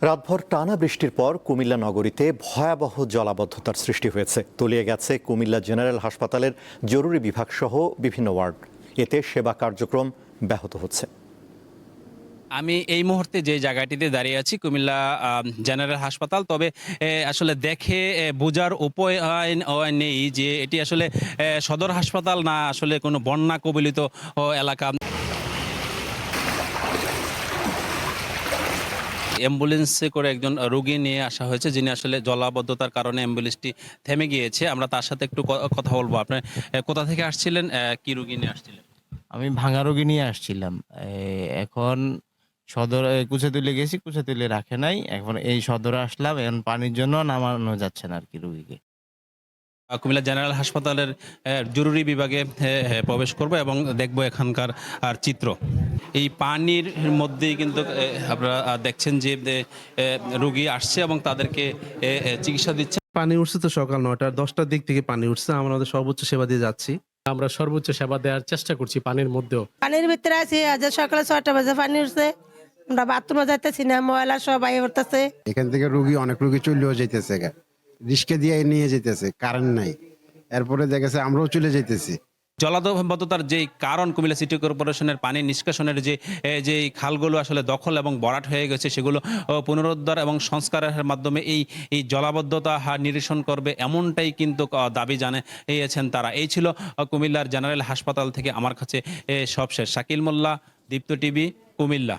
রাতভর টানা বৃষ্টির পর কুমিল্লা নগরীতে ভয়াবহ জলাবদ্ধতার সৃষ্টি হয়েছে। তলিয়ে গেছে কুমিল্লা জেনারেল হাসপাতালের জরুরি বিভাগ সহ বিভিন্ন ওয়ার্ড। এতে সেবা কার্যক্রম ব্যাহত হচ্ছে। আমি এই মুহূর্তে যে জায়গাটিতে দাঁড়িয়ে আছি কুমিল্লা জেনারেল হাসপাতাল। তবে আসলে দেখে বোঝার উপায় নেই যে এটি আসলে সদর হাসপাতাল না আসলে কোনো বন্যা কবলিত এলাকা। অ্যাম্বুলেন্সে করে একজন রোগী নিয়ে আসা হয়েছে, যিনি আসলে জলাবদ্ধতার কারণে অ্যাম্বুলেন্সটি থেমে গিয়েছে। আমরা তার সাথে একটু কথা বলবো। আপনি কোথা থেকে আসছিলেন, কি রোগী নিয়ে আসছিলেন? আমি ভাঙা রোগী নিয়ে আসছিলাম। এখন সদর কুচাতুলে গেছি, কুচাতুলে রাখে নাই। এখন এই সদরে আসলাম। এখন পানির জন্য নামানো যাচ্ছে না আরকি রোগীকে। কুমিল্লা জেনারেল হাসপাতালের জরুরি বিভাগে প্রবেশ করব এবং দেখব এখানকার চিত্র। এই পানির মধ্যেই কিন্তু আপনারা দেখছেন যে রোগী আসছে এবং তাদেরকে চিকিৎসা দিচ্ছে। পানি উঠছে তো সকাল ৯টা 10টার দিক থেকে পানি উঠছে। আমরা আমাদের সর্বোচ্চ সেবা দিয়ে যাচ্ছি। আমরা সর্বোচ্চ সেবা দেওয়ার চেষ্টা করছি পানির মধ্যেও। পানির ভিতরে আছি, আজ সকালে 6টা বাজে পানি উঠছে। আমরা বাথরুমে যাইতেছি না, ময়লা সব আইয়ে উঠতেছে। এখান থেকে অনেক রুগী চলেও যাইতেছে, রিস্কে দিয়ে নিয়ে যেতেছে, কারেন্ট নাই। এরপরে দেখেছে আমরাও চলে যাইতেছি। জলাবদ্ধতার যেই কারণ কুমিল্লা সিটি কর্পোরেশনের পানি নিষ্কাশনের যে খালগুলো আসলে দখল এবং ভরাট হয়ে গেছে, সেগুলো পুনরুদ্ধার এবং সংস্কারের মাধ্যমে এই জলাবদ্ধতা নিরসন করবে, এমনটাই কিন্তু দাবি জানিয়েছেন তারা। এই ছিল কুমিল্লার জেনারেল হাসপাতাল থেকে আমার কাছে সবশেষ। শাকিল মোল্লা, দীপ্ত টিভি, কুমিল্লা।